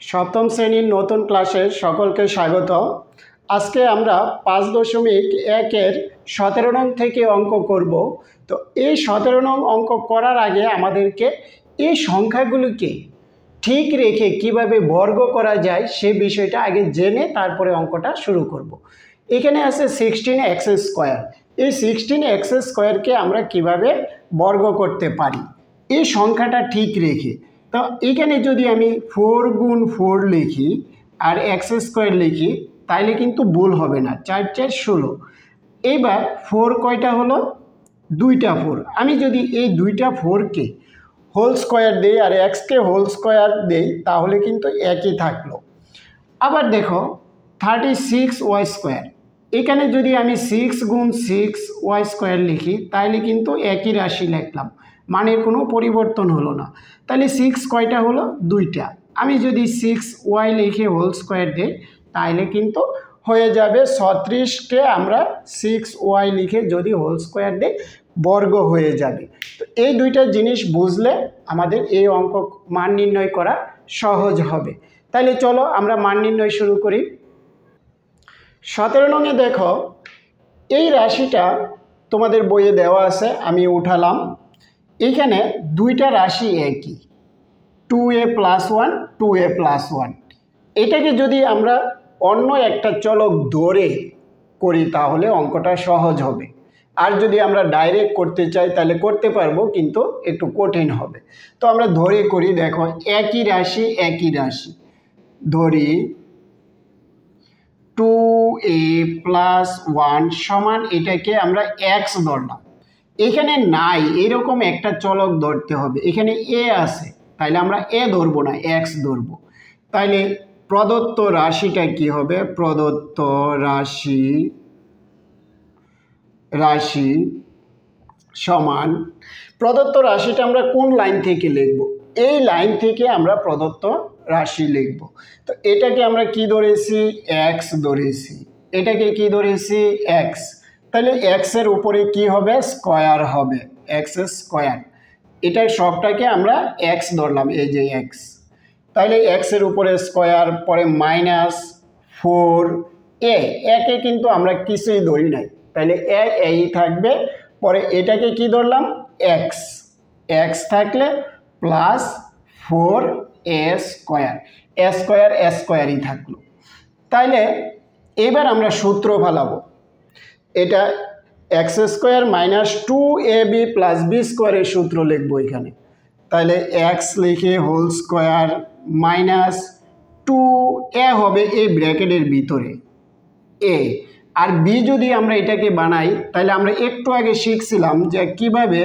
সপ্তম শ্রেণীর নতুন ক্লাসে সকলকে স্বাগত। আজকে আমরা 5.1-এর 17 নং থেকে অঙ্ক করব। তো এই 17 নং অঙ্ক করার আগে আমাদেরকে এই সংখ্যাগুলোকে ঠিক রেখে কিভাবে বর্গ করা যায় সে বিষয়টা আগে জেনে তারপরে অঙ্কটা শুরু করব। এখানে আছে 16x²। এই 16x² আমরা কিভাবে বর্গ করতে পারি এই সংখ্যাটা ঠিক রেখে। তো এখানে যদি আমি 4 গুণ 4 লিখি আর x² লিখি তাইলে কিন্তু ভুল হবে না, 4 4 16। এবার 4 কয়টা হলো? 2টা 4। আমি যদি এই 2টা 4কে হোল স্কোয়ার দিই আর এক্সকে হোল স্কোয়ার দিই তাহলে কিন্তু একই থাকলো। আবার দেখো 36y²। এখানে যদি আমি 6 গুণ 6y² লিখি তাহলে কিন্তু একই রাশি লিখলাম, মানের কোনো পরিবর্তন হলো না। তাহলে 6 কয়টা হলো? 2টা। আমি যদি 6y লিখে হোল স্কোয়ার দিই তাহলে কিন্তু হয়ে যাবে 36কে আমরা 6y লিখে যদি হোল স্কোয়ার দিই বর্গ হয়ে যাবে। তো এই দুইটা জিনিস বুঝলে আমাদের এই অঙ্ক মান নির্ণয় করা সহজ হবে। তাহলে চলো আমরা মান নির্ণয় শুরু করি। 17 নংয়ে দেখো এই রাশিটা তোমাদের বইয়ে দেওয়া আছে, আমি উঠালাম। এইখানে দুইটা রাশি একই, 2a+1 2a+1। এটাকে যদি আমরা অন্য একটা চলক ধরে করি তাহলে অঙ্কটা সহজ হবে। আর যদি আমরা ডাইরেক্ট করতে চাই তাহলে করতে পারবো, কিন্তু একটু কঠিন হবে। তো আমরা ধরে করি। দেখো একই রাশি ধরি 2a+1 সমান এটাকে আমরা x ধরলাম। এখানে নাই এরকম একটা চলক ধরতে হবে। এখানে a আছে তাইলে আমরা a ধরবো না, x ধরবো। তাইলে প্রদত্ত রাশিটা কি হবে? প্রদত্ত রাশি সমান, প্রদত্ত রাশিটা আমরা কোন লাইন থেকে লিখব? এই লাইন থেকে আমরা প্রদত্ত রাশি লিখব। তো এটাকে আমরা কি ধরেছি? x ধরেছি। এটাকে কি ধরেছি? x। তাহলে x এর উপরে কি হবে? স্কয়ার হবে, x²। এটার সবটাকে আমরা x ধরলাম, এই যে x। তাহলে x এর উপরে স্কয়ার, পরে -4a। একে কিন্তু আমরা কিছুই ধরি নাই, তাহলে এই থাকবে। পরে এটাকে কি ধরলাম? x থাকলে +4a²ই থাকলো। তাইলে এবার আমরা সূত্র ফেলাবো। এটা x² - 2ab + b² এর সূত্র লিখবো এখানে। তাহলে x লিখে হোল স্কোয়ার -2a হবে এই ব্র্যাকেটের ভিতরে a, আর b যদি আমরা এটাকে বানাই তাহলে আমরা একটু আগে শিখছিলাম যে কিভাবে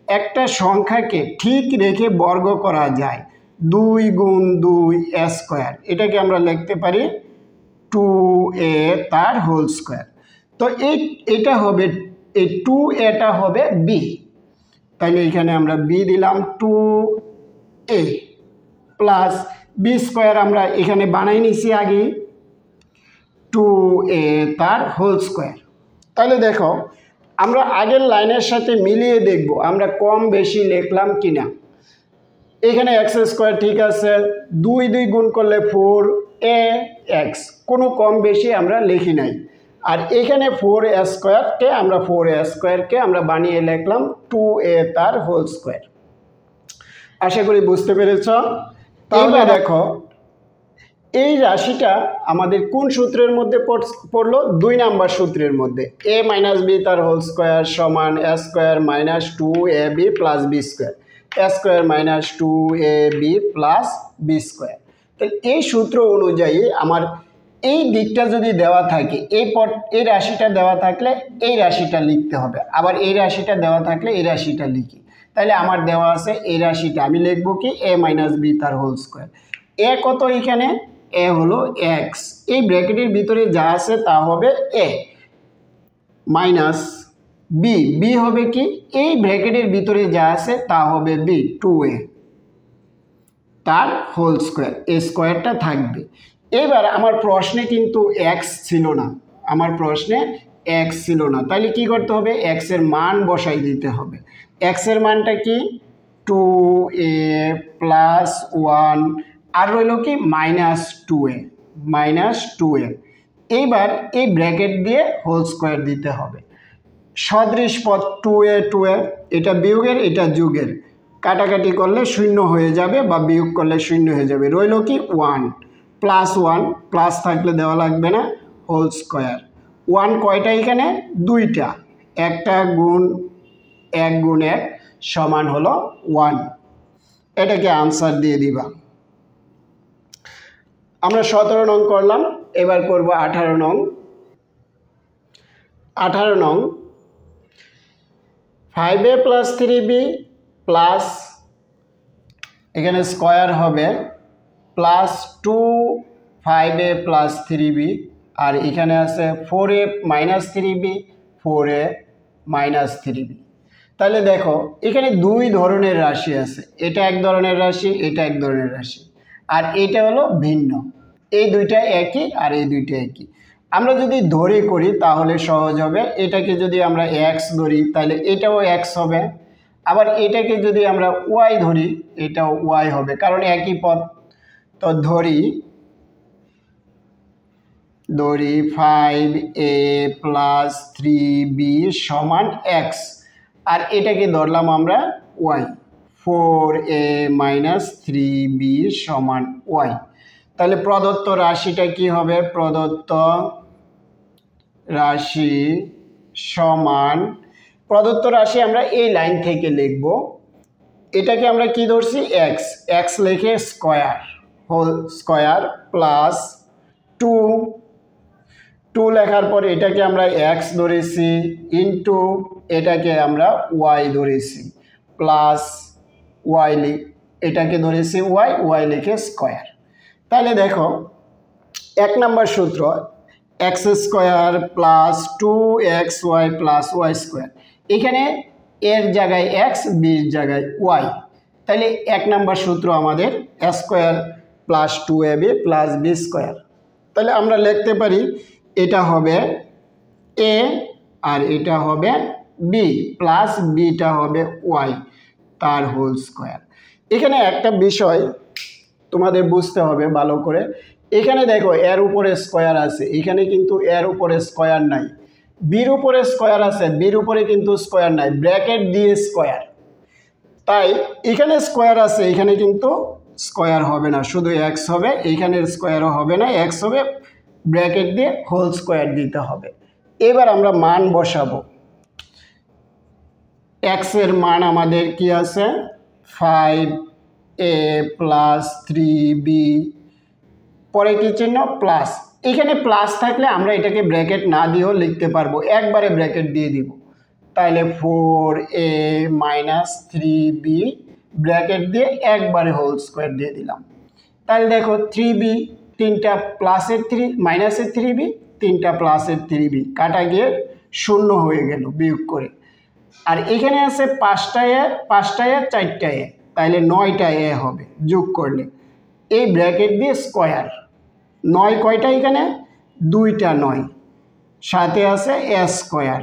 একটা সংখ্যাকে ঠিক রেখে বর্গ করা যায়। 2 গুণ 2a², এটাকে আমরা লিখতে পারি 2a তার হোল স্কোয়ার। তো এটা হবে, এই 2a হবে b। তাহলে এখানে আমরা b দিলাম, 2a প্লাস b² আমরা এখানে বানাই নিছি আগে, 2a তার হোল স্কোয়ার। তাহলে দেখো আমরা আগের লাইনের সাথে মিলিয়ে দেখব আমরা কম বেশি লিখলাম কিনা। এখানে x² ঠিক আছে, 2 2 গুণ করলে 4ax, কোনো কম বেশি আমরা লিখি নাই। আর এখানে 4a²কে আমরা বানিয়ে লিখলাম 2a তার হোল স্কোয়ার। আশা করি বুঝতে পেরেছ। তাহলে দেখো এই রাশিটা আমাদের কোন সূত্রের মধ্যে পড়লো? 2 নাম্বার সূত্রের মধ্যে। a - b তার হোল স্কোয়ার সমান a² - 2ab + b², a² - 2ab + b²। তাহলে এই সূত্র অনুযায়ী আমার এই দিকটা যদি দেওয়া থাকে, এই রাশিটা দেওয়া থাকলে এই রাশিটা লিখতে হবে, আবার এই রাশিটা দেওয়া থাকলে এই রাশিটা লিখি। তাহলে আমার দেওয়া আছে এই রাশিটা, আমি লিখবো কি? a - b তার হোল স্কোয়ার। a কত? এখানে a হলো x, এই ব্র্যাকেটের ভিতরে যা আছে তা হবে a মাইনাস b হবে কি? এই ব্র্যাকেটের ভিতরে যা আছে তা হবে b, 2a তার হোল স্কোয়ার। এই স্কোয়ারটা থাকবে। এবার আমার প্রশ্নে কিন্তু x ছিল না, তাহলে কি করতে হবে? x এর মান বসাই দিতে হবে। x এর মানটা কি? 2a + 1, আর রইল কি -2a এইবার এই ব্র্যাকেট দিয়ে হোল স্কোয়ার দিতে হবে। সদৃশ পদ 2a এটা বিয়োগের এটা যোগের, কাটাকাটি করলে শূন্য হয়ে যাবে বা বিয়োগ করলে শূন্য হয়ে যাবে। রইল কি 1 +1 প্লাস থাকলে দেওয়া লাগবে না, হোল স্কোয়ার। 1 কয়টা এখানে? 2টা, একটা গুণ 1 গুণ 1 সমান হলো 1। এটাকে আনসার দিয়ে দিবা। আমরা 17 নং করলাম, এবার করব 18 নং। 18 নং 5a + 3b প্লাস এখানে স্কোয়ার হবে প্লাস 5a + 3b আর এখানে আছে 4a - 3b 4a - 3b। তাহলে দেখো এখানে দুই ধরনের রাশি আছে, এটা এক ধরনের রাশি, এটা এক ধরনের রাশি, আর এটা হলো ভিন্ন। এই দুইটা একই আর এই দুইটা একই। আমরা যদি ধরে করি তাহলে সহজ হবে। এটাকে যদি আমরা x ধরি তাহলে এটাও x হবে, আবার এটাকে যদি আমরা y ধরি এটাও y হবে, কারণ একই পদ। তো ধরি 5a + 3b = x, আর এটাকে ধরলাম আমরা y, 4a - 3b = y। তাহলে প্রদত্ত রাশিটা কি হবে? প্রদত্ত রাশি আমরা এই লাইন থেকে লিখব। এটাকে আমরা কি ধরছি? x লিখে স্কোয়ার, হোল স্কোয়ার প্লাস 2 লেখার পরে এটাকে আমরা x ধরেছি ইন্টু এটাকে আমরা y ধরেছি প্লাস y, এটাকে ধরেছি y লিখে স্কোয়ার। তাহলে দেখো 1 নম্বর সূত্র x² + 2xy + y², এখানে এর জায়গায় x, বির জায়গায় y। তাহলে 1 নম্বর সূত্র আমাদের a² + 2ab + b²। তাহলে আমরা লিখতে পারি এটা হবে a আর এটা হবে b প্লাস bটা হবে y, তার হোল স্কোয়ার। এখানে একটা বিষয় তোমাদের বুঝতে হবে ভালো করে। এখানে দেখো এর উপরে স্কোয়ার আছে, এখানে কিন্তু এর উপরে স্কোয়ার নাই। বির উপরে স্কোয়ার আছে, বির উপরে কিন্তু স্কোয়ার নাই, ব্র্যাকেট দিয়ে স্কোয়ার। তাই এখানে স্কোয়ার আছে, এখানে কিন্তু স্কোয়ার হবে না, শুধু x হবে। এইখানের স্কোয়ারও হবে না, x হবে, ব্র্যাকেট দিয়ে হোল স্কোয়ার দিতে হবে। এবার আমরা মান বসাবো। x এর মান আমাদের কি আছে? 5a + 3b, পরে কি চিহ্ন? প্লাস। এখানে প্লাস থাকলে আমরা এটাকে ব্র্যাকেট না দিয়েও লিখতে পারবো, একবারে ব্র্যাকেট দিয়ে দিব। তাহলে 4a - 3b ব্র্যাকেট দিয়ে একবারে হোল স্কোয়ার দিয়ে দিলাম। তাহলে দেখো 3b, 3টা প্লাসের 3 মাইনাসের 3b, 3টা প্লাসের 3b, কাটা গিয়ে শূন্য হয়ে গেল বিয়োগ করে। আর এখানে আছে 5টা a, 4টা a, তাহলে 9টা a হবে যোগ করলে। এই ব্র্যাকেট দিয়ে স্কোয়ার, 9 কয়টা এখানে? 2টা 9, সাথে আছে a²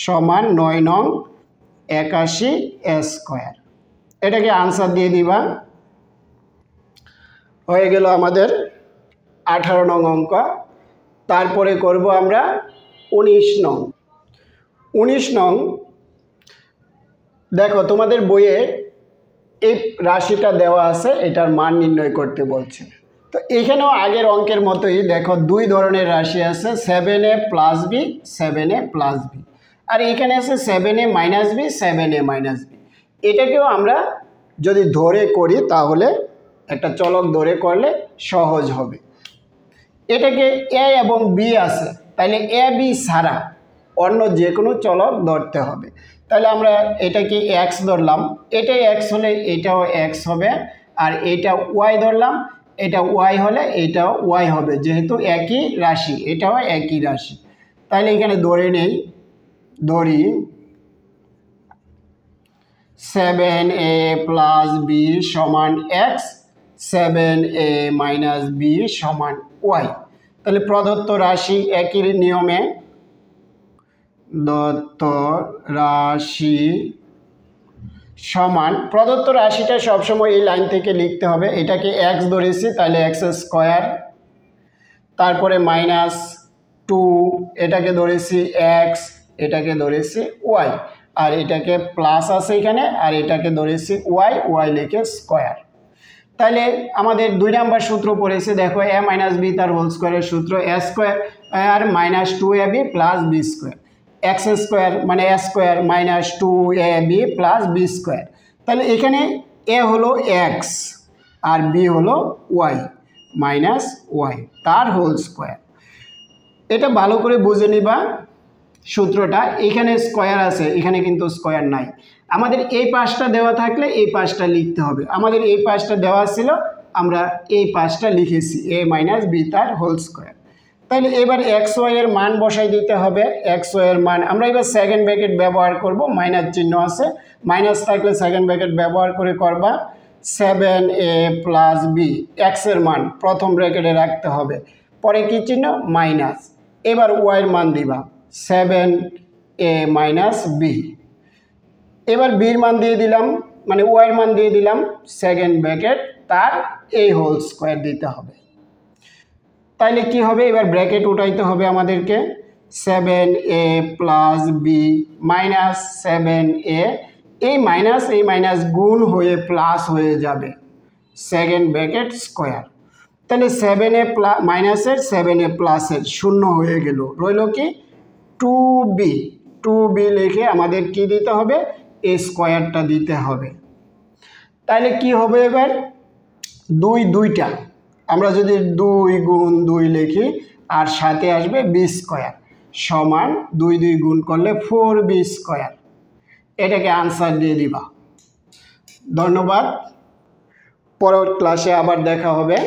সমান 9 নং 81 a²। এটাকে আনসার দিয়ে দিবা। হয়ে গেল আমাদের 18 নং অঙ্ক। তারপরে করব আমরা 19 নং। 19 নং দেখো তোমাদের বইয়ে এই রাশিটা দেওয়া আছে, এটার মান নির্ণয় করতে বলছে। তো এখানেও আগের অঙ্কের মতোই দেখো দুই ধরনের রাশি আছে, 7a + b, 7a + b, আর এখানে আছে 7a - b, 7a - b। এটাকেও আমরা যদি ধরে করি তাহলে একটা চলক ধরে করলে সহজ হবে। এটাকে a এবং b আছে, তাহলে a b ছাড়া অন্য যে কোনো চলক ধরতে হবে। তাহলে আমরা এটাকে x ধরলাম, এটাই x হলে এটাও x হবে, আর এটা y ধরলাম, এটা y হলে এটাও y হবে, যেহেতু একই রাশি, এটাও একই রাশি। তাহলে এখানে ধরে নেই, ধরি 7a + b = x, 7a - b = y। তাহলে প্রদত্ত রাশি একই নিয়মে, দত্ত রাশি সমান প্রদত্ত রাশিটা সবসময় এই লাইন থেকে লিখতে হবে। এটাকে এক্স ধরেছি, তাহলে এক্স স্কোয়ার, তারপরে -2, এটাকে ধরেছি এক্স, এটাকে ধরেছি ওয়াই, আর এটাকে প্লাস আছে এখানে, আর এটাকে ধরেছি ওয়াই, ওয়াই লিখে স্কোয়ার। তাহলে আমাদের 2 নাম্বার সূত্র পড়েছে, দেখো a - b তার হোল স্কোয়ারের সূত্র a স্কোয়ার আর -2ab plus b square, x square মানে a square -2ab plus b square. তাহলে এখানে a হলো এক্স আর b হলো ওয়াই মাইনাস ওয়াই তার হোল স্কোয়ার। এটা ভালো করে বুঝে নিবা সূত্রটা। এখানে স্কোয়ার আছে, এখানে কিন্তু স্কোয়ার নাই। আমাদের এই পাশটা দেওয়া থাকলে এই পাশটা লিখতে হবে। আমাদের এই পাশটা দেওয়া ছিল, আমরা এই পাশটা লিখেছি a - b তার হোল স্কোয়ার। তাহলে এবার এক্স ওয়াই এর মান বসাই দিতে হবে। এক্স ওয়াই এর মান আমরা এবার সেকেন্ড ব্র্যাকেট ব্যবহার করব, মাইনাস চিহ্ন আছে, মাইনাস থাকলে সেকেন্ড ব্র্যাকেট ব্যবহার করে করবা। 7a প্লাস বি, এক্স এর মান প্রথম ব্র্যাকেটে রাখতে হবে, পরে কি চিহ্ন মাইনাস। এবার ওয়াই এর মান দিবা 7a মাইনাস বি। এবার বির মান দিয়ে দিলাম, মানে ওয়াই এর মান দিয়ে দিলাম, সেকেন্ড ব্র্যাকেট তার এই হোল স্কোয়ার দিতে হবে। তাইলে কি হবে, এবার ব্র্যাকেট উঠাইতে হবে আমাদেরকে। 7a plus B minus 7a, এই মাইনাস গুণ হয়ে প্লাস হয়ে যাবে, সেকেন্ড ব্র্যাকেট স্কোয়ার। তাহলে 7a মাইনাসের 7a প্লাসের শূন্য হয়ে গেল, রইল কি 2b লিখে আমাদের কি দিতে হবে, এই স্কোয়ারটা দিতে হবে। তাহলে কি হবে, এবার দুইটা আমরা যদি 2 গুণ 2 লিখি আর সাথে আসবে বি স্কোয়ার সমান 2 গুণ করলে 4b স্কোয়ার। এটাকে আনসার দিয়ে দিবা। ধন্যবাদ, পরের ক্লাসে আবার দেখা হবে।